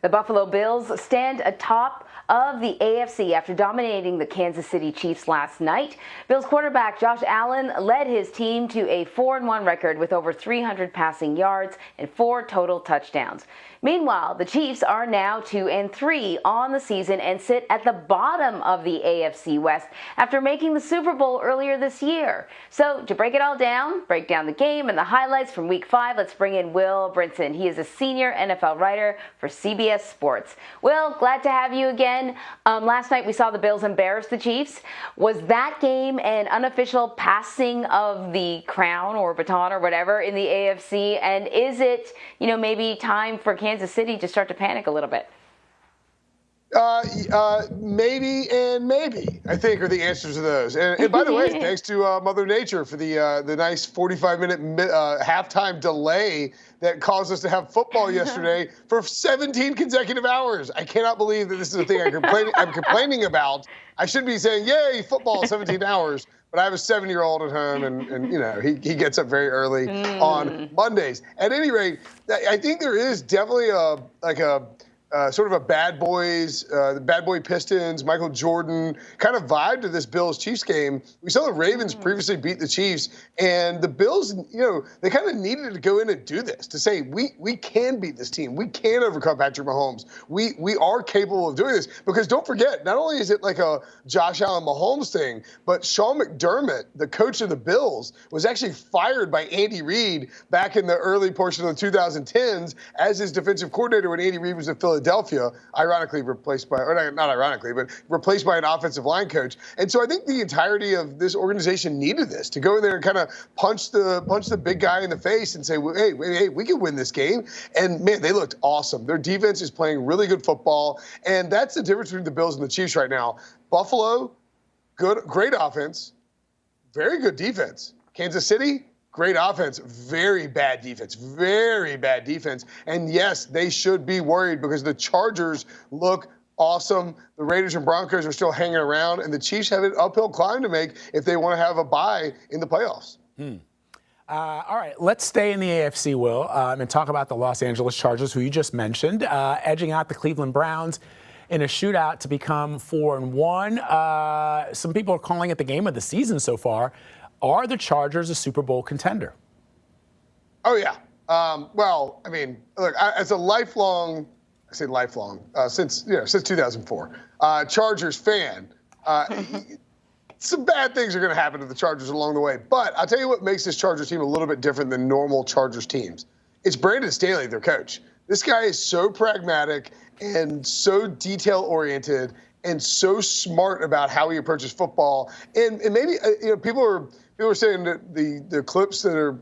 The Buffalo Bills stand atop of the AFC after dominating the Kansas City Chiefs last night. Bills quarterback Josh Allen led his team to a 4-1 record with over 300 passing yards and 4 total touchdowns. Meanwhile, the Chiefs are now 2-3 on the season and sit at the bottom of the AFC West after making the Super Bowl earlier this year. So to break it all down, break down the game and the highlights from Week 5, let's bring in Will Brinson. He is a senior NFL writer for CBS Sports. Will, glad to have you again. Last night we saw the Bills embarrass the Chiefs. Was that game an unofficial passing of the crown or baton or whatever in the AFC? And is it, maybe time for Kansas City to start to panic a little bit? Maybe and maybe, I think, are the answers to those. And by the way, thanks to Mother Nature for the nice 45-minute halftime delay that caused us to have football yesterday for 17 consecutive hours. I cannot believe that this is a thing I'm complaining about. I should be saying, yay, football, 17 hours. But I have a 7-year-old at home, and he gets up very early on Mondays. At any rate, I think there is definitely sort of a bad boy Pistons, Michael Jordan kind of vibe to this Bills-Chiefs game. We saw the Ravens previously beat the Chiefs, and the Bills, they kind of needed to go in and do this, to say, we can beat this team. We can overcome Patrick Mahomes. We are capable of doing this. Because don't forget, not only is it like a Josh Allen Mahomes thing, but Sean McDermott, the coach of the Bills, was actually fired by Andy Reid back in the early portion of the 2010s as his defensive coordinator when Andy Reid was in Philadelphia, ironically replaced by, or not ironically, but replaced by an offensive line coach. And so I think the entirety of this organization needed this, to go in there and kind of punch the big guy in the face and say, hey, we can win this game. And man, they looked awesome. Their defense is playing really good football. And that's the difference between the Bills and the Chiefs right now. Buffalo, great offense, very good defense. Kansas City, great offense, very bad defense, very bad defense. And yes, they should be worried because the Chargers look awesome. The Raiders and Broncos are still hanging around, and the Chiefs have an uphill climb to make if they want to have a bye in the playoffs. All right, let's stay in the AFC, Will, and talk about the Los Angeles Chargers, who you just mentioned, edging out the Cleveland Browns in a shootout to become 4-1. Some people are calling it the game of the season so far. Are the Chargers a Super Bowl contender? Oh, yeah. Well, I mean, look, as a lifelong, since 2004, Chargers fan, some bad things are going to happen to the Chargers along the way. But I'll tell you what makes this Chargers team a little bit different than normal Chargers teams. It's Brandon Staley, their coach. This guy is so pragmatic and so detail-oriented and so smart about how he approaches football. And maybe, people are saying that the clips that are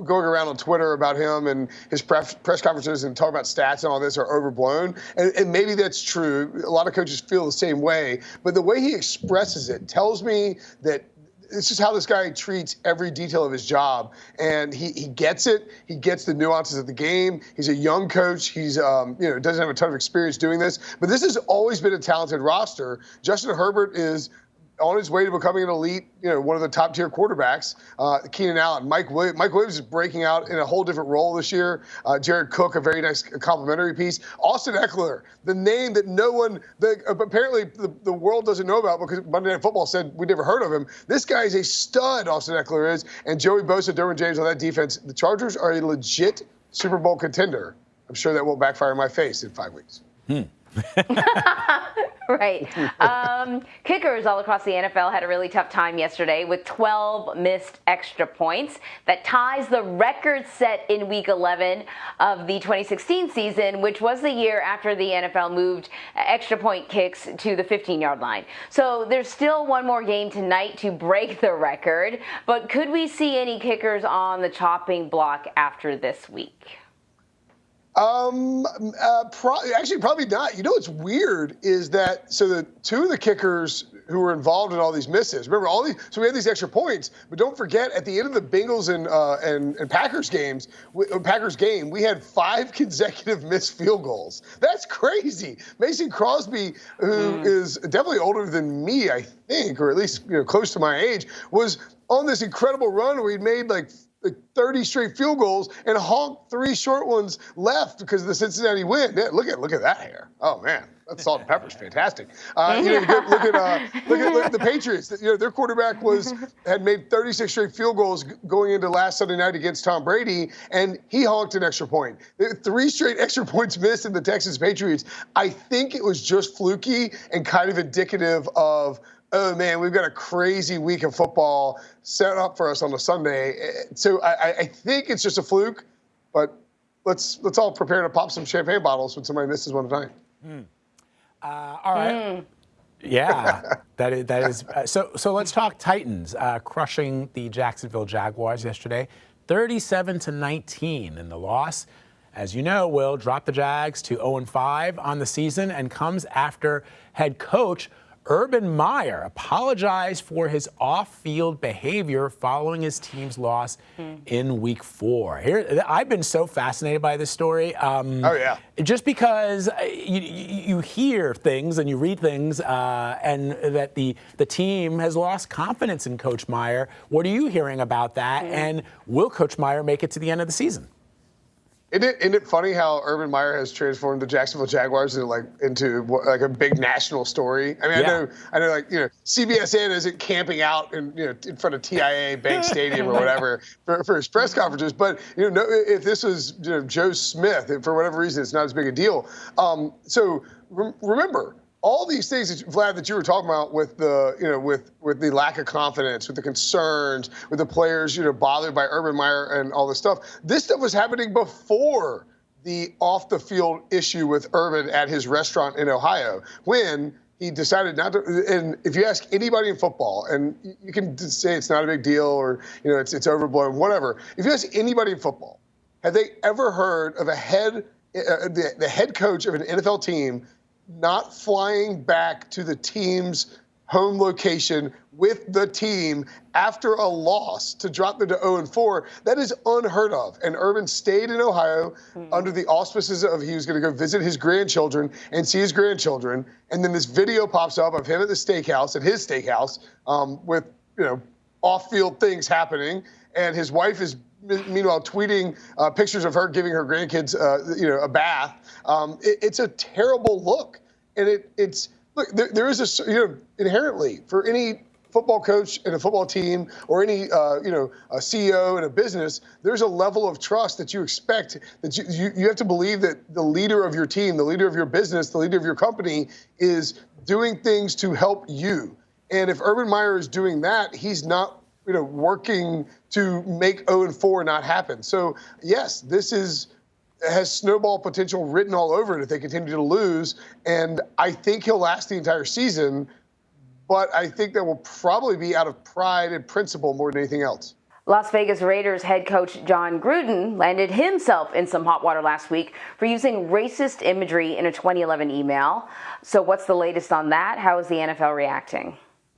going around on Twitter about him and his press conferences and talking about stats and all this are overblown. And maybe that's true. A lot of coaches feel the same way. But the way he expresses it tells me that it's just how this guy treats every detail of his job. And he gets it. He gets the nuances of the game. He's a young coach. He's, doesn't have a ton of experience doing this. But this has always been a talented roster. Justin Herbert is on his way to becoming an elite, one of the top-tier quarterbacks. Keenan Allen, Mike Williams is breaking out in a whole different role this year. Jared Cook, a very nice complimentary piece. Austin Eckler, the name that apparently the world doesn't know about because Monday Night Football said we never heard of him. This guy is a stud, Austin Eckler is, and Joey Bosa, Derwin James on that defense. The Chargers are a legit Super Bowl contender. I'm sure that won't backfire in my face in 5 weeks. Right. Kickers all across the NFL had a really tough time yesterday with 12 missed extra points. That ties the record set in Week 11 of the 2016 season, which was the year after the NFL moved extra point kicks to the 15-yard line. So there's still one more game tonight to break the record. But could we see any kickers on the chopping block after this week? Actually, probably not. What's weird is that, so the two of the kickers who were involved in all these misses, remember so we had these extra points, but don't forget at the end of the Bengals and Packers game, we had 5 consecutive missed field goals. That's crazy. Mason Crosby, who is definitely older than me, I think, or at least, close to my age, was on this incredible run where he'd made like like 30 straight field goals and honked 3 short ones left because of the Cincinnati win. Yeah, look at that hair. Oh man, that salt and pepper's fantastic. You look at the Patriots. Their quarterback had made 36 straight field goals going into last Sunday night against Tom Brady, and he honked an extra point. 3 straight extra points missed in the Texans Patriots. I think it was just fluky and kind of indicative of, oh man, we've got a crazy week of football set up for us on a Sunday. So I think it's just a fluke, but let's all prepare to pop some champagne bottles when somebody misses one tonight. All right. Yeah, that is. So let's talk Titans crushing the Jacksonville Jaguars yesterday, 37-19 in the loss. As you know, Will dropped the Jags to 0-5 on the season and comes after head coach Urban Meyer apologized for his off-field behavior following his team's loss in Week 4. I've been so fascinated by this story. Just because you hear things and you read things, and that the team has lost confidence in Coach Meyer. What are you hearing about that? And will Coach Meyer make it to the end of the season? Isn't it funny how Urban Meyer has transformed the Jacksonville Jaguars into a big national story? I mean, I know, CBSN isn't camping out in front of TIAA Bank Stadium or whatever for his press conferences, but if this was Joe Smith, for whatever reason, it's not as big a deal. So remember. All these things, Vlad, that you were talking about with with the lack of confidence, with the concerns, with the players, bothered by Urban Meyer and all this stuff. This stuff was happening before the off-the-field issue with Urban at his restaurant in Ohio, when he decided not to. And if you ask anybody in football, and you can say it's not a big deal or it's overblown, whatever. If you ask anybody in football, have they ever heard of the head coach of an NFL team not flying back to the team's home location with the team after a loss to drop them to 0-4? That is unheard of. And Urban stayed in Ohio under the auspices of he was going to go visit his grandchildren and see his grandchildren. And then this video pops up of him at the steakhouse, at his steakhouse, with off-field things happening. And his wife is meanwhile tweeting pictures of her giving her grandkids a bath. It's a terrible look, and there is inherently for any football coach and a football team or any a CEO in a business, there's a level of trust that you expect, that you have to believe that the leader of your team, the leader of your business, the leader of your company is doing things to help you. And if Urban Meyer is doing that, he's not working to make 0-4 not happen. So yes, this has snowball potential written all over it if they continue to lose. And I think he'll last the entire season, but I think that will probably be out of pride and principle more than anything else. Las Vegas Raiders head coach John Gruden landed himself in some hot water last week for using racist imagery in a 2011 email. So what's the latest on that? How is the NFL reacting?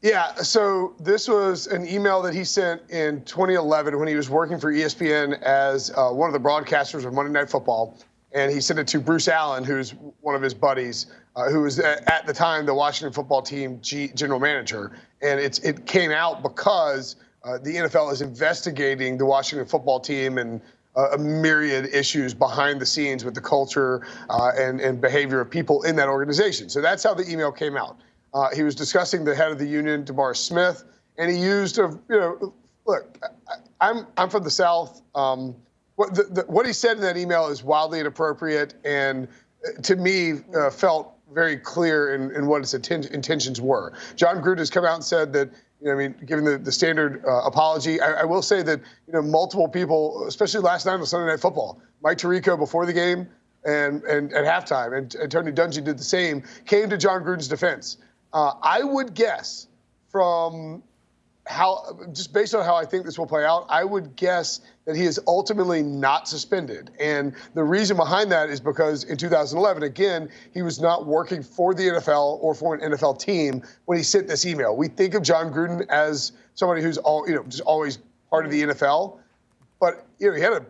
Yeah, so this was an email that he sent in 2011 when he was working for ESPN as one of the broadcasters of Monday Night Football. And he sent it to Bruce Allen, who's one of his buddies, who was at the time the Washington football team general manager. And it came out because the NFL is investigating the Washington football team and a myriad issues behind the scenes with the culture and behavior of people in that organization. So that's how the email came out. He was discussing the head of the union, DeMar Smith, and he used look, I'm from the South. What he said in that email is wildly inappropriate, and to me felt very clear in what its intentions were. John Gruden has come out and said that, given the standard apology, I will say that multiple people, especially last night on Sunday Night Football, Mike Tirico before the game and at halftime, and Tony Dungy did the same, came to John Gruden's defense. I would guess just based on how I think this will play out, I would guess that he is ultimately not suspended. And the reason behind that is because in 2011, again, he was not working for the NFL or for an NFL team when he sent this email. We think of John Gruden as somebody who's just always part of the NFL, but he had a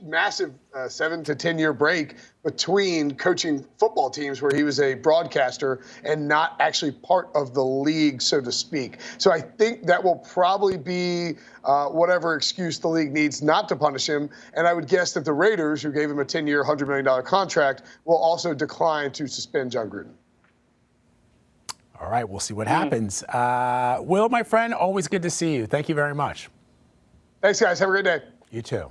massive 7 to 10 year break between coaching football teams where he was a broadcaster and not actually part of the league, so to speak. So I think that will probably be whatever excuse the league needs not to punish him. And I would guess that the Raiders, who gave him a 10-year, $100 million contract, will also decline to suspend John Gruden. All right, we'll see what happens. Will, my friend, always good to see you. Thank you very much. Thanks, guys. Have a great day. You too.